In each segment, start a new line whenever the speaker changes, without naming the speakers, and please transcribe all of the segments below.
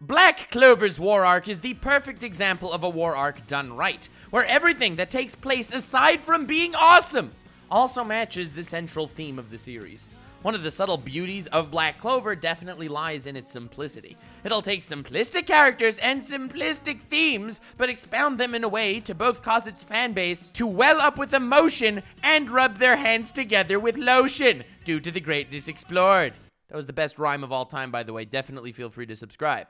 Black Clover's war arc is the perfect example of a war arc done right, where everything that takes place aside from being awesome also matches the central theme of the series. One of the subtle beauties of Black Clover definitely lies in its simplicity. It'll take simplistic characters and simplistic themes, but expound them in a way to both cause its fanbase to well up with emotion and rub their hands together with lotion, due to the greatness explored. That was the best rhyme of all time, by the way. Definitely feel free to subscribe.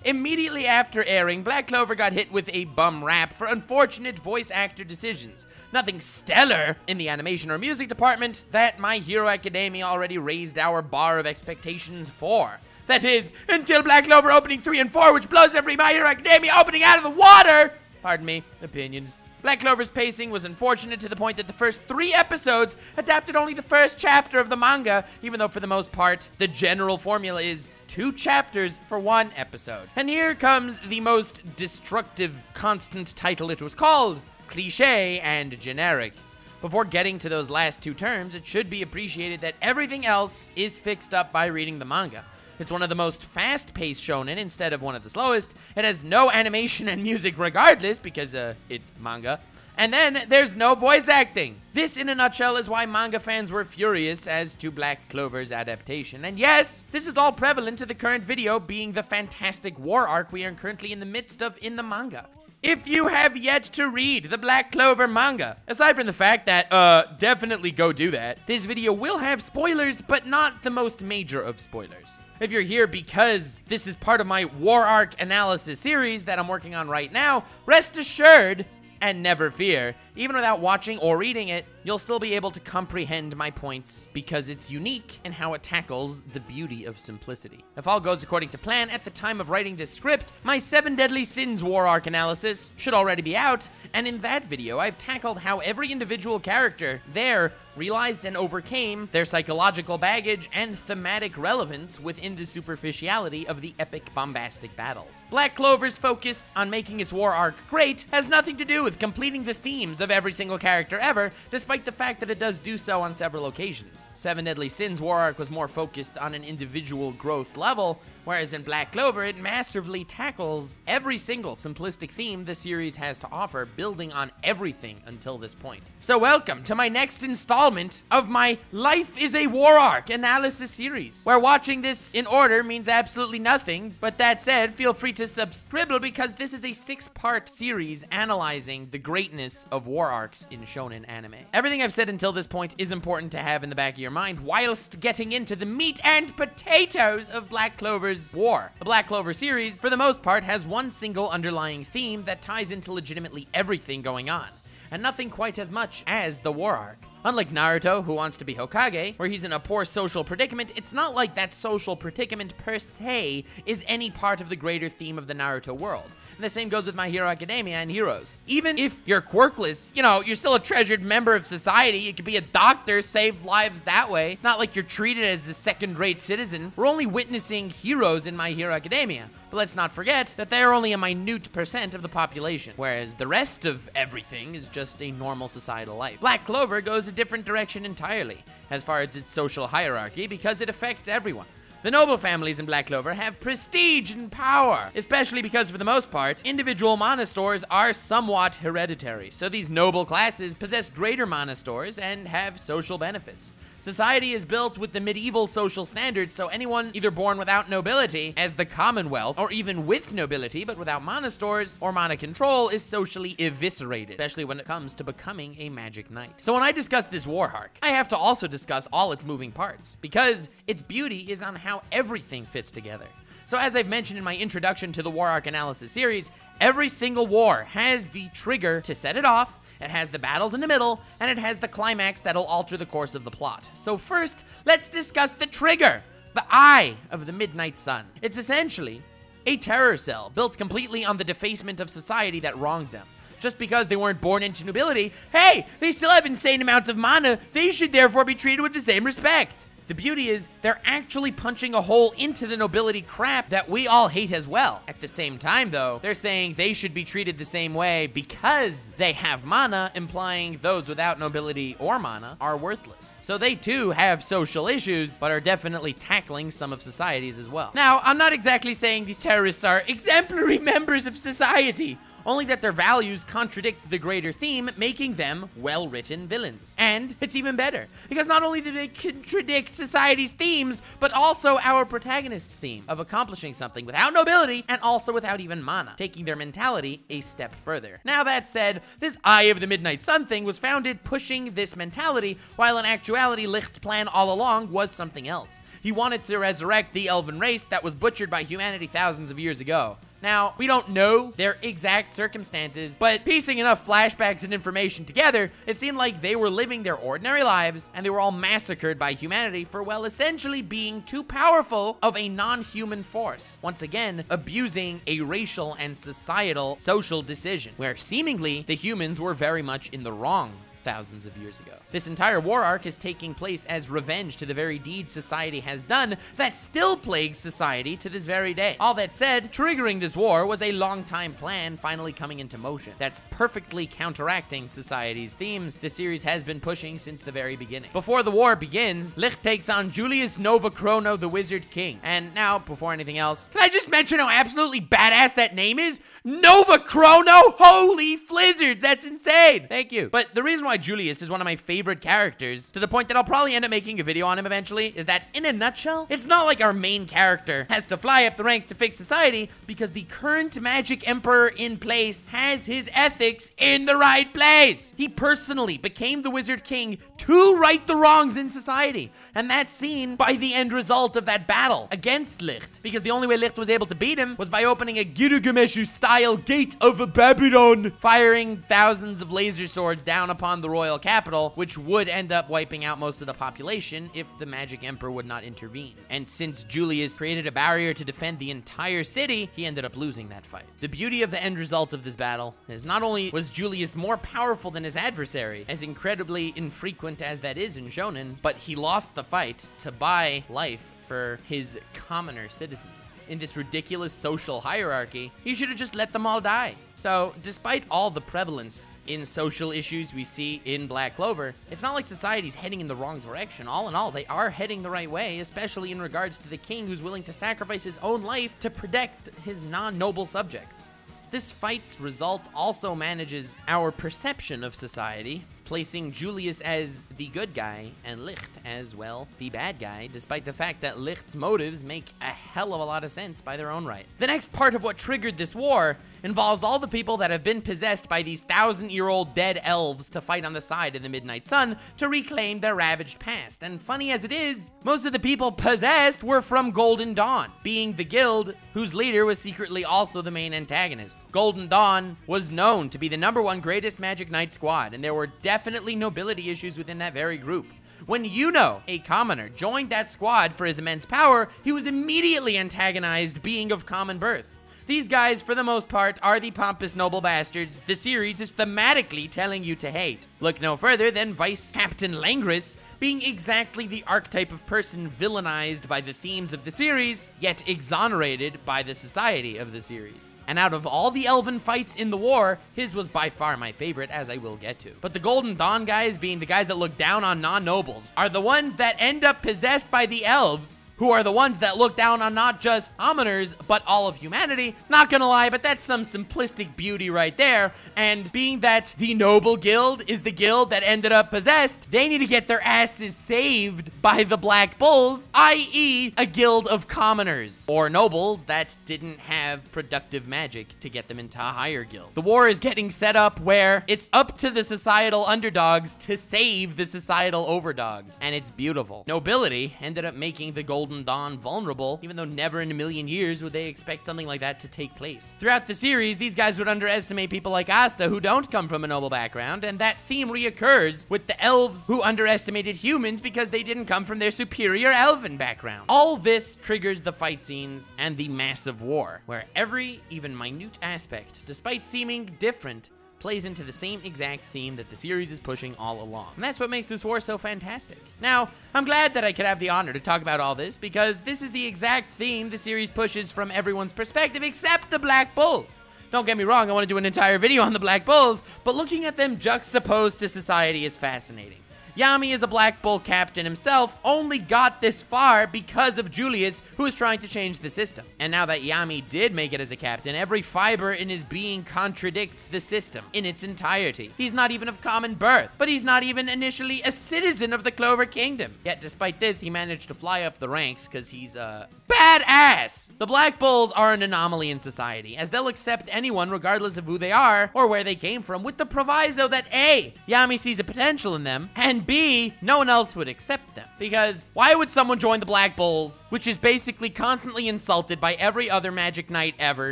Immediately after airing, Black Clover got hit with a bum rap for unfortunate voice actor decisions. Nothing stellar in the animation or music department that My Hero Academia already raised our bar of expectations for. That is, until Black Clover Opening 3 and 4, which blows every My Hero Academia opening out of the water! Pardon me, opinions. Black Clover's pacing was unfortunate to the point that the first 3 episodes adapted only the first chapter of the manga, even though for the most part, the general formula is 2 chapters for 1 episode. And here comes the most destructive constant title it was called, cliché and generic. Before getting to those last 2 terms, it should be appreciated that everything else is fixed up by reading the manga. It's one of the most fast-paced shonen instead of one of the slowest. It has no animation and music regardless because, it's manga. And then there's no voice acting. This, in a nutshell, is why manga fans were furious as to Black Clover's adaptation. And yes, this is all prevalent to the current video being the fantastic war arc we are currently in the midst of in the manga. If you have yet to read the Black Clover manga, aside from the fact that, definitely go do that, this video will have spoilers, but not the most major of spoilers. If you're here because this is part of my war arc analysis series that I'm working on right now, rest assured and never fear, even without watching or reading it, you'll still be able to comprehend my points because it's unique in how it tackles the beauty of simplicity. If all goes according to plan, at the time of writing this script, my 7 Deadly Sins war arc analysis should already be out, and in that video, I've tackled how every individual character there realized and overcame their psychological baggage and thematic relevance within the superficiality of the epic bombastic battles. Black Clover's focus on making its war arc great has nothing to do with completing the themes of every single character ever, despite the fact that it does do so on several occasions. 7 Deadly Sins war arc was more focused on an individual growth level, whereas in Black Clover, it masterfully tackles every single simplistic theme the series has to offer, building on everything until this point. So welcome to my next installment of my Life is a War Arc analysis series, where watching this in order means absolutely nothing, but that said, feel free to subscribe because this is a 6-part series analyzing the greatness of war arcs in shonen anime. Everything I've said until this point is important to have in the back of your mind whilst getting into the meat and potatoes of Black Clover's war. The Black Clover series, for the most part, has one single underlying theme that ties into legitimately everything going on, and nothing quite as much as the war arc. Unlike Naruto, who wants to be Hokage, where he's in a poor social predicament, it's not like that social predicament per se is any part of the greater theme of the Naruto world. And the same goes with My Hero Academia and Heroes. Even if you're quirkless, you know, you're still a treasured member of society. You could be a doctor, save lives that way. It's not like you're treated as a second-rate citizen. We're only witnessing heroes in My Hero Academia. But let's not forget that they are only a minute % of the population, whereas the rest of everything is just a normal societal life. Black Clover goes a different direction entirely, as far as its social hierarchy, because it affects everyone. The noble families in Black Clover have prestige and power, especially because, for the most part, individual mana stores are somewhat hereditary, so these noble classes possess greater mana stores and have social benefits. Society is built with the medieval social standards, so anyone either born without nobility, as the Commonwealth, or even with nobility but without mana stores or mana control is socially eviscerated, especially when it comes to becoming a magic knight. So when I discuss this war arc, I have to also discuss all its moving parts, because its beauty is on how everything fits together. So as I've mentioned in my introduction to the war arc analysis series, every single war has the trigger to set it off, it has the battles in the middle, and it has the climax that'll alter the course of the plot. So first, let's discuss the trigger, the Eye of the Midnight Sun. It's essentially a terror cell built completely on the defacement of society that wronged them. Just because they weren't born into nobility, hey, they still have insane amounts of mana, they should therefore be treated with the same respect. The beauty is, they're actually punching a hole into the nobility crap that we all hate as well. At the same time, though, they're saying they should be treated the same way because they have mana, implying those without nobility or mana are worthless. So they too have social issues, but are definitely tackling some of societies as well. Now, I'm not exactly saying these terrorists are exemplary members of society, only that their values contradict the greater theme, making them well-written villains. And it's even better, because not only do they contradict society's themes, but also our protagonist's theme of accomplishing something without nobility and also without even mana, taking their mentality a step further. Now that said, this Eye of the Midnight Sun thing was founded pushing this mentality, while in actuality Licht's plan all along was something else. He wanted to resurrect the Elven race that was butchered by humanity thousands of years ago. Now, we don't know their exact circumstances, but piecing enough flashbacks and information together, it seemed like they were living their ordinary lives, and they were all massacred by humanity for, well, essentially being too powerful of a non-human force. Once again, abusing a racial and societal social decision, where seemingly the humans were very much in the wrong thousands of years ago. This entire war arc is taking place as revenge to the very deeds society has done that still plagues society to this very day. All that said, triggering this war was a long-time plan finally coming into motion that's perfectly counteracting society's themes the series has been pushing since the very beginning. Before the war begins, Licht takes on Julius Nova Chrono, the Wizard King. And now, before anything else, can I just mention how absolutely badass that name is? Nova Chrono? Holy flizzards, that's insane! Thank you. But the reason why Julius is one of my favorite characters, to the point that I'll probably end up making a video on him eventually, is that, in a nutshell, it's not like our main character has to fly up the ranks to fix society, because the current magic emperor in place has his ethics in the right place. He personally became the Wizard King to right the wrongs in society, and that's seen by the end result of that battle against Licht, because the only way Licht was able to beat him was by opening a Gilgamesh-style gate of Babylon, firing thousands of laser swords down upon the royal capital, which would end up wiping out most of the population if the Magic Emperor would not intervene. And since Julius created a barrier to defend the entire city, he ended up losing that fight. The beauty of the end result of this battle is not only was Julius more powerful than his adversary, as incredibly infrequent as that is in Shounen, but he lost the fight to buy life for his commoner citizens. In this ridiculous social hierarchy, he should have just let them all die. So, despite all the prevalence in social issues we see in Black Clover, it's not like society's heading in the wrong direction. All in all, they are heading the right way, especially in regards to the king who's willing to sacrifice his own life to protect his non-noble subjects. This fight's result also manages our perception of society, placing Julius as the good guy and Licht as, well, the bad guy, despite the fact that Licht's motives make a hell of a lot of sense by their own right. The next part of what triggered this war involves all the people that have been possessed by these 1,000-year-old dead elves to fight on the side of the Midnight Sun to reclaim their ravaged past. And funny as it is, most of the people possessed were from Golden Dawn, being the guild whose leader was secretly also the main antagonist. Golden Dawn was known to be the #1 greatest Magic Knight squad, and there were definitely nobility issues within that very group. When YUNO, a commoner, joined that squad for his immense power, he was immediately antagonized, being of common birth. These guys, for the most part, are the pompous noble bastards the series is thematically telling you to hate. Look no further than Vice Captain Langris being exactly the archetype of person villainized by the themes of the series, yet exonerated by the society of the series. And out of all the Elven fights in the war, his was by far my favorite, as I will get to. But the Golden Dawn guys, being the guys that look down on non-nobles, are the ones that end up possessed by the elves, who are the ones that look down on not just commoners, but all of humanity. Not gonna lie, but that's some simplistic beauty right there. And being that the noble guild is the guild that ended up possessed, they need to get their asses saved by the Black Bulls, i.e. a guild of commoners, or nobles that didn't have productive magic to get them into a higher guild. The war is getting set up where it's up to the societal underdogs to save the societal overdogs, and it's beautiful. Nobility ended up making the Golden Dawn vulnerable, even though never in a million years would they expect something like that to take place. Throughout the series, these guys would underestimate people like ASTA who don't come from a noble background, and that theme reoccurs with the elves who underestimated humans because they didn't come from their superior elven background. All this triggers the fight scenes and the massive war, where every, even minute aspect, despite seeming different, plays into the same exact theme that the series is pushing all along. And that's what makes this war so fantastic. Now, I'm glad that I could have the honor to talk about all this, because this is the exact theme the series pushes from everyone's perspective except the Black Bulls. Don't get me wrong, I want to do an entire video on the Black Bulls, but looking at them juxtaposed to society is fascinating. Yami, as a Black Bull captain himself, only got this far because of Julius, who was trying to change the system. And now that Yami did make it as a captain, every fiber in his being contradicts the system in its entirety. He's not even of common birth, but he's not even initially a citizen of the Clover Kingdom. Yet despite this, he managed to fly up the ranks because he's badass. The Black Bulls are an anomaly in society, as they'll accept anyone regardless of who they are or where they came from, with the proviso that A, Yami sees a potential in them, and B, no one else would accept them. Because why would someone join the Black Bulls, which is basically constantly insulted by every other Magic Knight ever,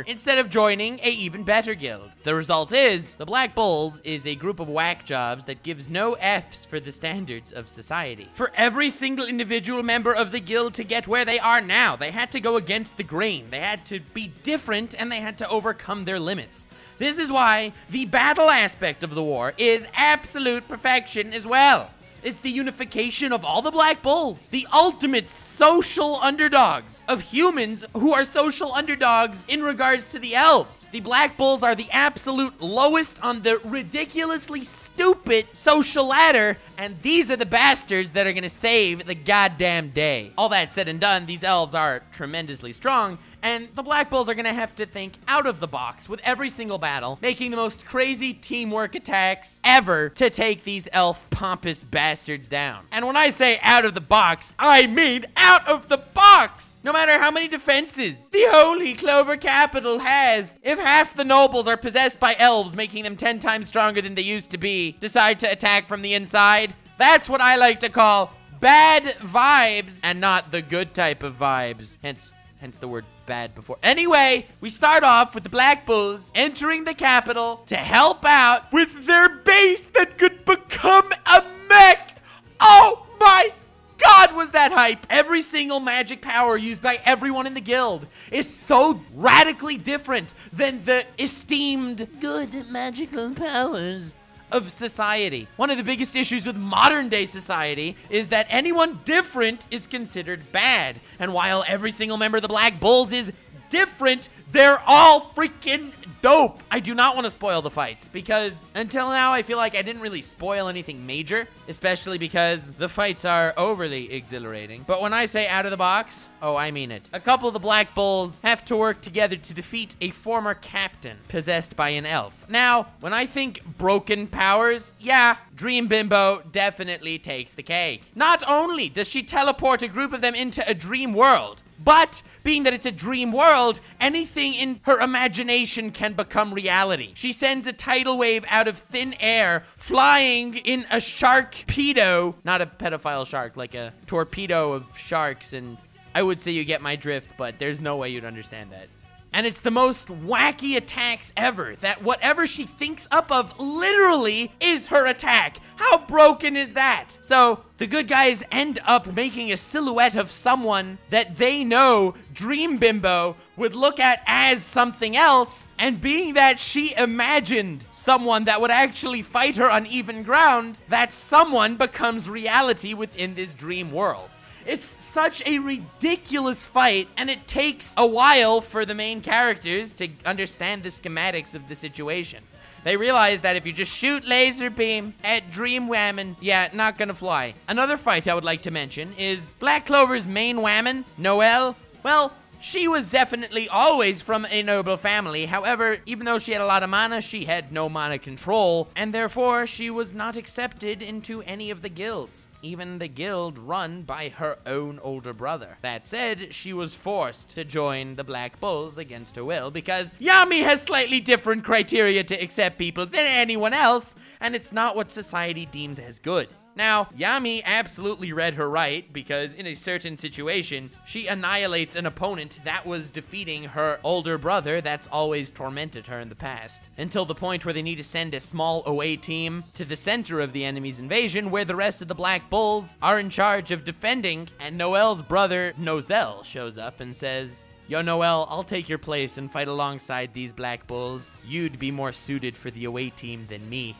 instead of joining a even better guild? The result is, the Black Bulls is a group of whack jobs that gives no Fs for the standards of society. For every single individual member of the guild to get where they are now, they had to go against the grain. They had to be different, and they had to overcome their limits. This is why the battle aspect of the war is absolute perfection as well. It's the unification of all the Black Bulls, the ultimate social underdogs of humans who are social underdogs in regards to the elves. The Black Bulls are the absolute lowest on the ridiculously stupid social ladder, and these are the bastards that are gonna save the goddamn day. All that said and done, these elves are tremendously strong, and the Black Bulls are gonna have to think out of the box with every single battle, making the most crazy teamwork attacks ever to take these elf pompous bastards down. And when I say out of the box, I mean out of the box! No matter how many defenses the holy Clover capital has, if half the nobles are possessed by elves, making them 10 times stronger than they used to be, decide to attack from the inside, that's what I like to call bad vibes, and not the good type of vibes. Hence the word bad before. Anyway, we start off with the Black Bulls entering the capital to help out with their base that could become a mech. Oh my God, was that hype! Every single magic power used by everyone in the guild is so radically different than the esteemed good magical powers of society. One of the biggest issues with modern day society is that anyone different is considered bad. And while every single member of the Black Bulls is different, they're all freaking dope. I do not want to spoil the fights, because until now I feel like I didn't really spoil anything major, especially because the fights are overly exhilarating. But when I say out of the box, oh, I mean it. A couple of the Black Bulls have to work together to defeat a former captain possessed by an elf. Now, when I think broken powers, yeah, Dream Bimbo definitely takes the cake. Not only does she teleport a group of them into a dream world, but being that it's a dream world, anything in her imagination can become reality. She sends a tidal wave out of thin air, flying in a shark-pedo, not a pedophile shark, like a torpedo of sharks, and I would say you get my drift, but there's no way you'd understand that. And it's the most wacky attacks ever, that whatever she thinks up of literally is her attack. How broken is that? So the good guys end up making a silhouette of someone that they know Dream Bimbo would look at as something else, and being that she imagined someone that would actually fight her on even ground, that someone becomes reality within this dream world. It's such a ridiculous fight, and it takes a while for the main characters to understand the schematics of the situation. They realize that if you just shoot laser beam at Dream Whammon, yeah, not gonna fly. Another fight I would like to mention is Black Clover's main Whammon, Noelle. Well, she was definitely always from a noble family. However, even though she had a lot of mana, she had no mana control, and therefore she was not accepted into any of the guilds, even the guild run by her own older brother. That said, she was forced to join the Black Bulls against her will, because Yami has slightly different criteria to accept people than anyone else, and it's not what society deems as good. Now, Yami absolutely read her right, because in a certain situation, she annihilates an opponent that was defeating her older brother that's always tormented her in the past, until the point where they need to send a small away team to the center of the enemy's invasion, where the rest of the Black Bulls are in charge of defending, and Noelle's brother, Nozel, shows up and says, Yo, Noel, I'll take your place and fight alongside these black bulls. You'd be more suited for the away team than me.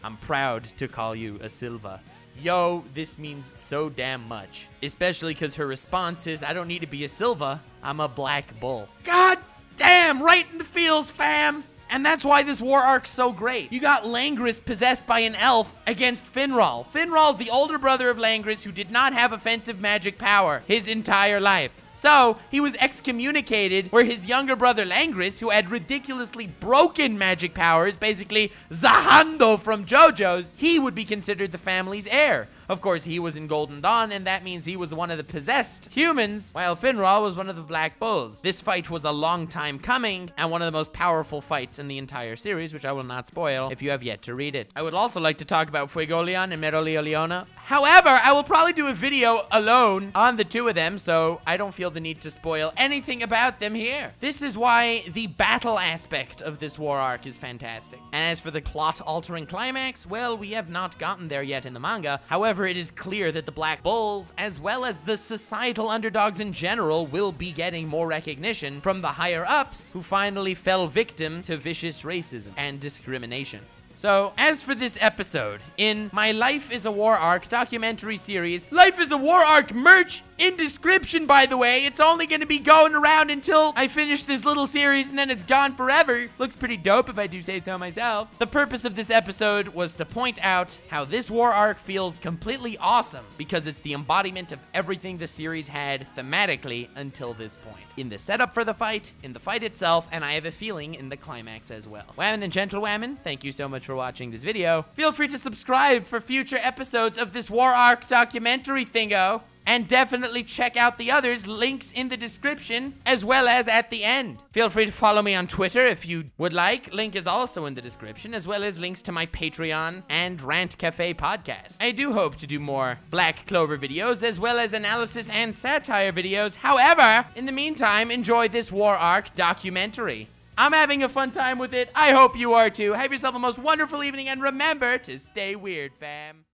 I'm proud to call you a Silva. Yo, this means so damn much. Especially because her response is, I don't need to be a Silva, I'm a black bull. God damn, right in the feels, fam! And that's why this war arc's so great. You got Langris possessed by an elf against Finral. Finral's the older brother of Langris who did not have offensive magic power his entire life. So, he was excommunicated, where his younger brother Langris, who had ridiculously broken magic powers, basically Zahando from JoJo's, he would be considered the family's heir. Of course, he was in Golden Dawn, and that means he was one of the possessed humans, while Finral was one of the Black Bulls. This fight was a long time coming, and one of the most powerful fights in the entire series, which I will not spoil if you have yet to read it. I would also like to talk about Fuegoleon and Meroleona. However, I will probably do a video alone on the two of them, so I don't feel the need to spoil anything about them here. This is why the battle aspect of this war arc is fantastic. And as for the plot-altering climax, well, we have not gotten there yet in the manga. However, it is clear that the Black Bulls, as well as the societal underdogs in general, will be getting more recognition from the higher-ups who finally fell victim to vicious racism and discrimination. So, as for this episode, in my Life is a War Arc documentary series, Life is a War Arc merch in description, by the way. It's only going to be going around until I finish this little series and then it's gone forever. Looks pretty dope if I do say so myself. The purpose of this episode was to point out how this war arc feels completely awesome because it's the embodiment of everything the series had thematically until this point. In the setup for the fight, in the fight itself, and I have a feeling in the climax as well. Whammon and Gentlewomen, thank you so much for watching this video. Feel free to subscribe for future episodes of this war arc documentary thingo. And definitely check out the others, links in the description, as well as at the end. Feel free to follow me on Twitter if you would like. Link is also in the description, as well as links to my Patreon and Rant Cafe Podcast. I do hope to do more Black Clover videos, as well as analysis and satire videos. However, in the meantime, enjoy this war arc documentary. I'm having a fun time with it. I hope you are too. Have yourself a most wonderful evening, and remember to stay weird, fam.